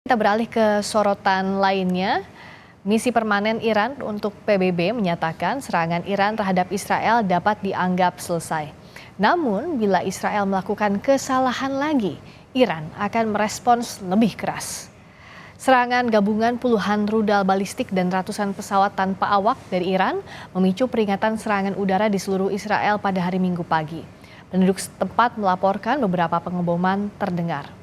Kita beralih ke sorotan lainnya. Misi permanen Iran untuk PBB menyatakan serangan Iran terhadap Israel dapat dianggap selesai. Namun, bila Israel melakukan kesalahan lagi, Iran akan merespons lebih keras. Serangan gabungan puluhan rudal balistik dan ratusan pesawat tanpa awak dari Iran memicu peringatan serangan udara di seluruh Israel pada hari Minggu pagi. Penduduk setempat melaporkan beberapa pengeboman terdengar.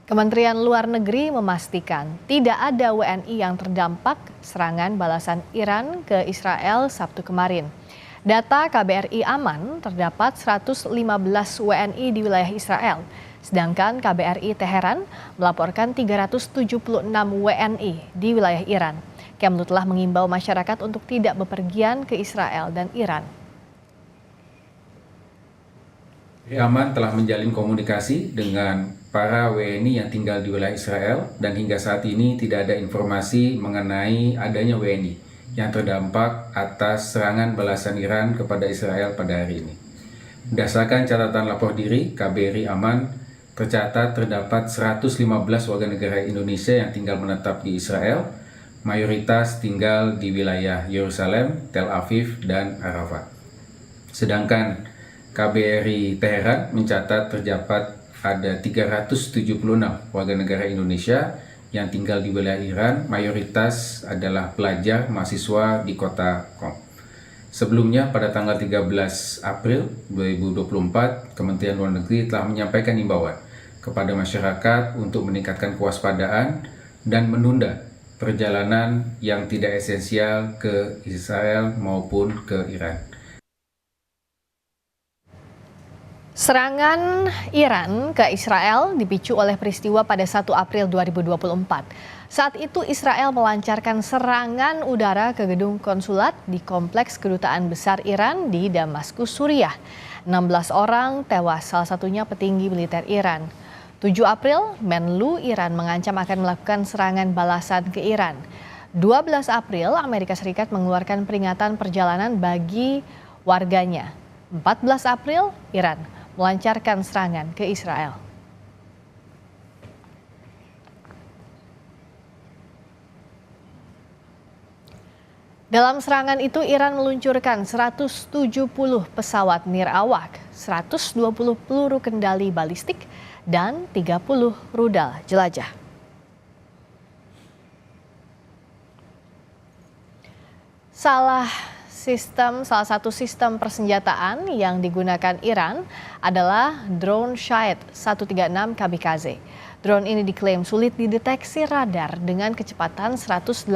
Kementerian Luar Negeri memastikan tidak ada WNI yang terdampak serangan balasan Iran ke Israel Sabtu kemarin. Data KBRI aman, terdapat 115 WNI di wilayah Israel, sedangkan KBRI Teheran melaporkan 376 WNI di wilayah Iran. Kemlu telah mengimbau masyarakat untuk tidak bepergian ke Israel dan Iran. Aman telah menjalin komunikasi dengan para WNI yang tinggal di wilayah Israel dan hingga saat ini tidak ada informasi mengenai adanya WNI yang terdampak atas serangan balasan Iran kepada Israel pada hari ini. Berdasarkan catatan lapor diri, KBRI Aman tercatat terdapat 115 warga negara Indonesia yang tinggal menetap di Israel, mayoritas tinggal di wilayah Yerusalem, Tel Aviv, dan Arafat. Sedangkan KBRI Teheran mencatat terdapat ada 376 warga negara Indonesia yang tinggal di wilayah Iran, mayoritas adalah pelajar mahasiswa di kota Qom. Sebelumnya pada tanggal 13 April 2024, Kementerian Luar Negeri telah menyampaikan imbauan kepada masyarakat untuk meningkatkan kewaspadaan dan menunda perjalanan yang tidak esensial ke Israel maupun ke Iran. Serangan Iran ke Israel dipicu oleh peristiwa pada 1 April 2024. Saat itu Israel melancarkan serangan udara ke gedung konsulat di kompleks kedutaan besar Iran di Damaskus, Suriah. 16 orang tewas, salah satunya petinggi militer Iran. 7 April, Menlu Iran mengancam akan melakukan serangan balasan ke Iran. 12 April, Amerika Serikat mengeluarkan peringatan perjalanan bagi warganya. 14 April, Iran melancarkan serangan ke Israel. Dalam serangan itu, Iran meluncurkan 170 pesawat nirawak, 120 peluru kendali balistik, dan 30 rudal jelajah. Salah satu sistem persenjataan yang digunakan Iran adalah drone Shahed 136 Kamikaze. Drone ini diklaim sulit dideteksi radar dengan kecepatan 185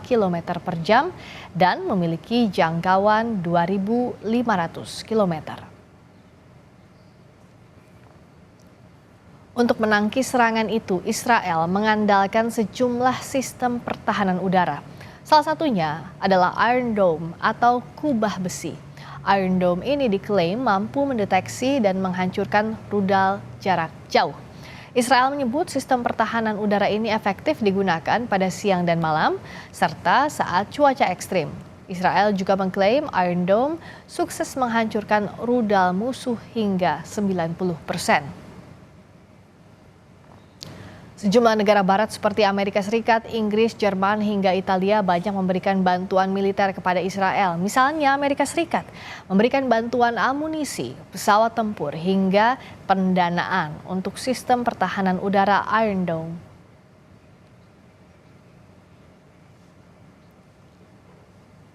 km per jam dan memiliki jangkauan 2.500 km. Untuk menangkis serangan itu, Israel mengandalkan sejumlah sistem pertahanan udara. Salah satunya adalah Iron Dome atau kubah besi. Iron Dome ini diklaim mampu mendeteksi dan menghancurkan rudal jarak jauh. Israel menyebut sistem pertahanan udara ini efektif digunakan pada siang dan malam, serta saat cuaca ekstrim. Israel juga mengklaim Iron Dome sukses menghancurkan rudal musuh hingga 90%. Sejumlah negara barat seperti Amerika Serikat, Inggris, Jerman, hingga Italia banyak memberikan bantuan militer kepada Israel. Misalnya Amerika Serikat memberikan bantuan amunisi, pesawat tempur, hingga pendanaan untuk sistem pertahanan udara Iron Dome.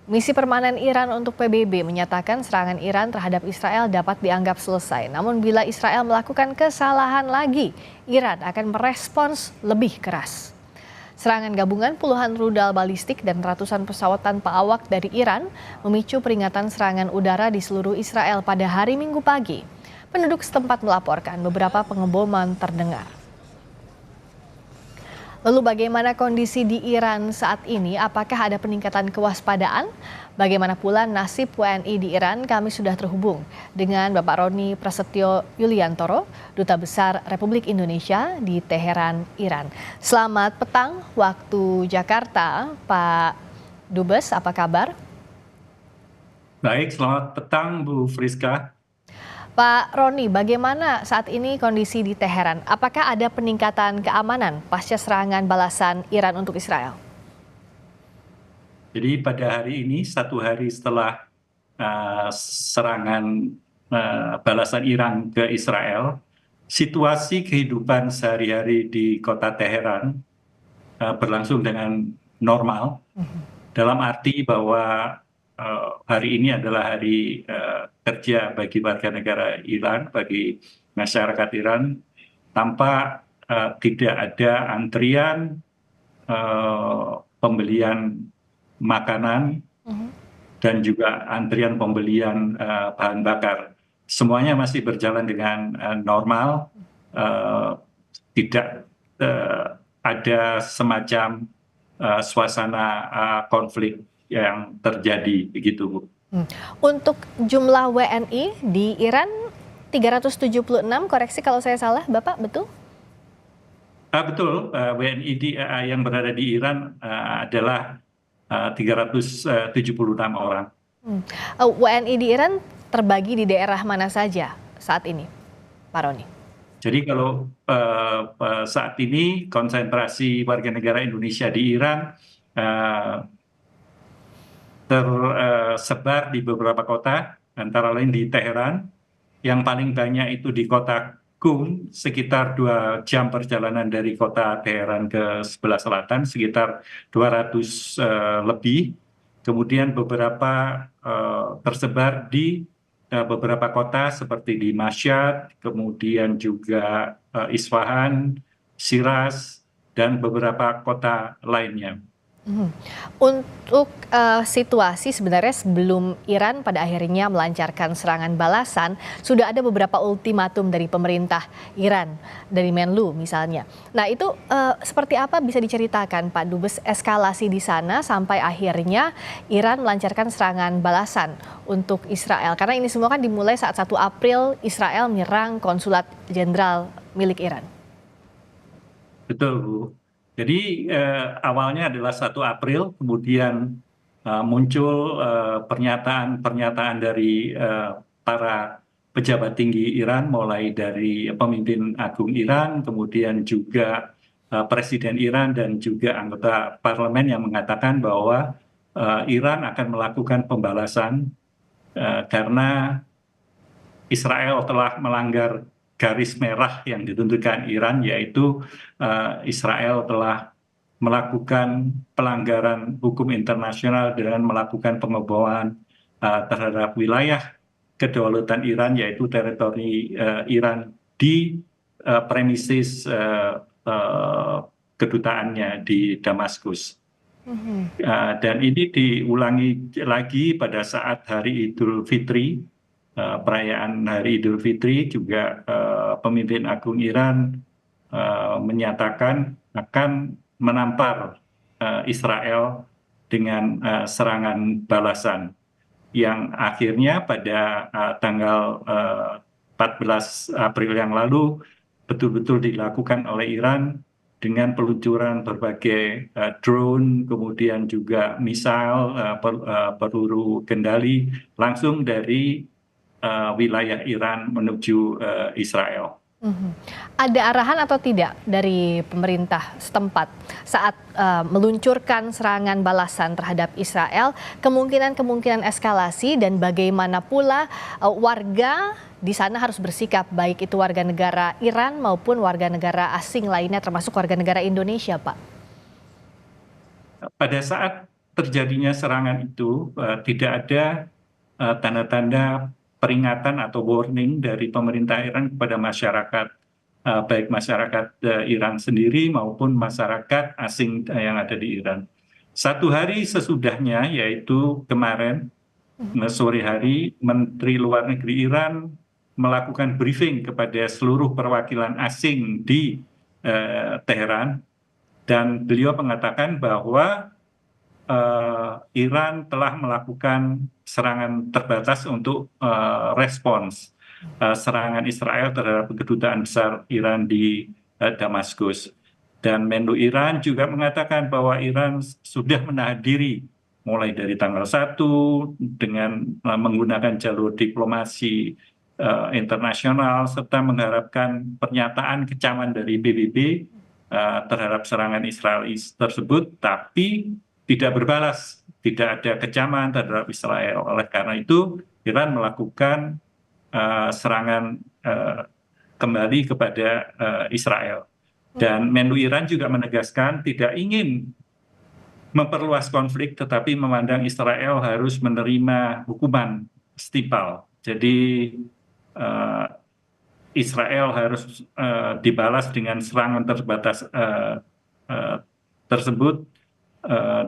Misi permanen Iran untuk PBB menyatakan serangan Iran terhadap Israel dapat dianggap selesai. Namun bila Israel melakukan kesalahan lagi, Iran akan merespons lebih keras. Serangan gabungan puluhan rudal balistik dan ratusan pesawat tanpa awak dari Iran memicu peringatan serangan udara di seluruh Israel pada hari Minggu pagi. Penduduk setempat melaporkan beberapa pengeboman terdengar. Lalu bagaimana kondisi di Iran saat ini? Apakah ada peningkatan kewaspadaan? Bagaimana pula nasib WNI di Iran? Kami sudah terhubung dengan Bapak Roni Prasetyo Yuliantoro, Duta Besar Republik Indonesia di Teheran, Iran. Selamat petang waktu Jakarta, Pak Dubes, apa kabar? Baik, selamat petang Bu Friska. Pak Roni, bagaimana saat ini kondisi di Teheran? Apakah ada peningkatan keamanan pasca serangan balasan Iran untuk Israel? Jadi pada hari ini, satu hari setelah serangan balasan Iran ke Israel, situasi kehidupan sehari-hari di kota Teheran berlangsung dengan normal, dalam arti bahwa hari ini adalah hari kerja bagi warga negara Iran, bagi masyarakat Iran, tanpa tidak ada antrian pembelian makanan dan juga antrian pembelian bahan bakar. Semuanya masih berjalan dengan normal, tidak ada semacam suasana konflik yang terjadi begitu, Bu. Untuk jumlah WNI di Iran 376, koreksi kalau saya salah, Bapak, betul? Betul, WNI yang berada di Iran adalah 376 orang. WNI di Iran terbagi di daerah mana saja saat ini, Pak Roni? Jadi kalau saat ini konsentrasi warga negara Indonesia di Iran tersebar di beberapa kota, antara lain di Teheran, yang paling banyak itu di kota Qum, sekitar 2 jam perjalanan dari kota Teheran ke sebelah selatan, sekitar 200 lebih. Kemudian beberapa tersebar di beberapa kota seperti di Mashhad, kemudian juga Isfahan, Shiraz, dan beberapa kota lainnya. Untuk situasi sebenarnya sebelum Iran pada akhirnya melancarkan serangan balasan, sudah ada beberapa ultimatum dari pemerintah Iran, dari Menlu misalnya. Nah itu seperti apa bisa diceritakan Pak Dubes eskalasi di sana sampai akhirnya Iran melancarkan serangan balasan untuk Israel? Karena ini semua kan dimulai saat 1 April Israel menyerang konsulat jenderal milik Iran. Betul, Bu. Jadi awalnya adalah 1 April, kemudian muncul pernyataan-pernyataan dari para pejabat tinggi Iran, mulai dari pemimpin agung Iran, kemudian juga Presiden Iran dan juga anggota parlemen yang mengatakan bahwa Iran akan melakukan pembalasan karena Israel telah melanggar garis merah yang ditentukan Iran, yaitu Israel telah melakukan pelanggaran hukum internasional dengan melakukan pengeboman terhadap wilayah kedaulatan Iran, yaitu teritori Iran di premises kedutaannya di Damaskus. Dan ini diulangi lagi pada saat Hari Idul Fitri. Perayaan Hari Idul Fitri juga pemimpin agung Iran menyatakan akan menampar Israel dengan serangan balasan yang akhirnya pada tanggal 14 April yang lalu betul-betul dilakukan oleh Iran dengan peluncuran berbagai drone, kemudian juga misal peluru kendali langsung dari wilayah Iran menuju Israel. Ada arahan atau tidak dari pemerintah setempat saat meluncurkan serangan balasan terhadap Israel, kemungkinan eskalasi dan bagaimana pula warga di sana harus bersikap, baik itu warga negara Iran maupun warga negara asing lainnya termasuk warga negara Indonesia, Pak? Pada saat terjadinya serangan itu tidak ada tanda-tanda peringatan atau warning dari pemerintah Iran kepada masyarakat, baik masyarakat Iran sendiri maupun masyarakat asing yang ada di Iran. 1 hari sesudahnya, yaitu kemarin sore hari, Menteri Luar Negeri Iran melakukan briefing kepada seluruh perwakilan asing di Teheran Dan beliau mengatakan bahwa Iran telah melakukan serangan terbatas untuk respons serangan Israel terhadap kedutaan besar Iran di Damaskus. Dan Menlu Iran juga mengatakan bahwa Iran sudah menahan diri mulai dari tanggal 1 dengan menggunakan jalur diplomasi internasional serta mengharapkan pernyataan kecaman dari PBB terhadap serangan Israel tersebut, tapi tidak berbalas, tidak ada kecaman terhadap Israel. Oleh karena itu, Iran melakukan serangan kembali kepada Israel. Dan Menlu Iran juga menegaskan tidak ingin memperluas konflik, tetapi memandang Israel harus menerima hukuman setimpal. Jadi Israel harus dibalas dengan serangan terbatas tersebut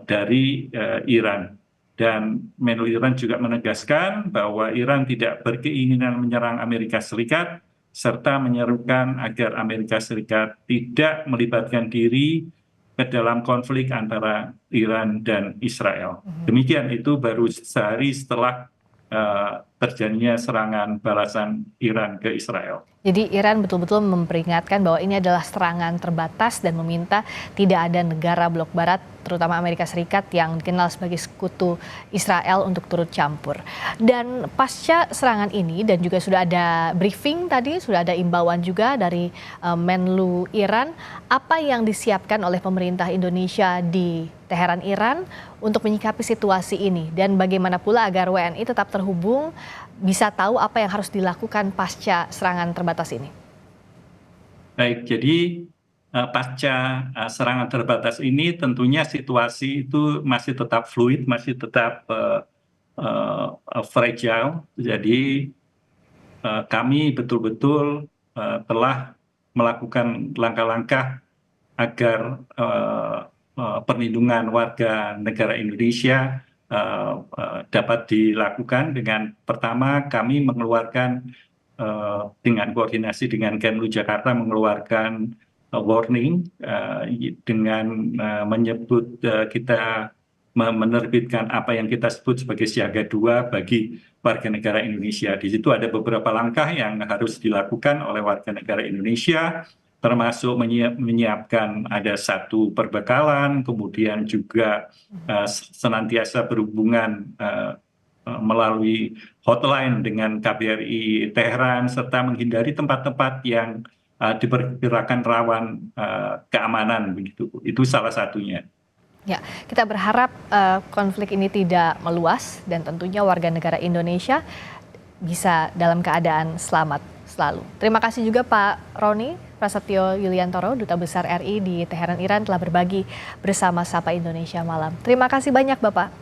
dari Iran. Dan Menlu Iran juga menegaskan bahwa Iran tidak berkeinginan menyerang Amerika Serikat, serta menyerukan agar Amerika Serikat tidak melibatkan diri ke dalam konflik antara Iran dan Israel. Demikian, itu baru sehari setelah terjadinya serangan balasan Iran ke Israel. Jadi Iran betul-betul memperingatkan bahwa ini adalah serangan terbatas dan meminta tidak ada negara blok barat, terutama Amerika Serikat yang dikenal sebagai sekutu Israel, untuk turut campur. Dan pasca serangan ini, dan juga sudah ada briefing tadi, sudah ada imbauan juga dari Menlu Iran, apa yang disiapkan oleh pemerintah Indonesia di Teheran, Iran untuk menyikapi situasi ini, dan bagaimana pula agar WNI tetap terhubung, bisa tahu apa yang harus dilakukan pasca serangan terbatas ini? Baik, jadi pasca serangan terbatas ini tentunya situasi itu masih tetap fluid, masih tetap fragile. Jadi kami betul-betul telah melakukan langkah-langkah agar perlindungan warga negara Indonesia dapat dilakukan. Dengan pertama, kami mengeluarkan dengan koordinasi dengan Kemlu Jakarta mengeluarkan warning dengan menyebut kita menerbitkan apa yang kita sebut sebagai siaga 2 bagi warga negara Indonesia. Di situ ada beberapa langkah yang harus dilakukan oleh warga negara Indonesia, termasuk menyiapkan ada 1 perbekalan, kemudian juga senantiasa berhubungan melalui hotline dengan KBRI Teheran, serta menghindari tempat-tempat yang diperkirakan rawan keamanan, begitu. Itu salah satunya. Ya, kita berharap konflik ini tidak meluas dan tentunya warga negara Indonesia bisa dalam keadaan selamat selalu. Terima kasih juga Pak Roni Prasetyo Yuliantoro, Duta Besar RI di Teheran, Iran, telah berbagi bersama Sapa Indonesia Malam. Terima kasih banyak Bapak.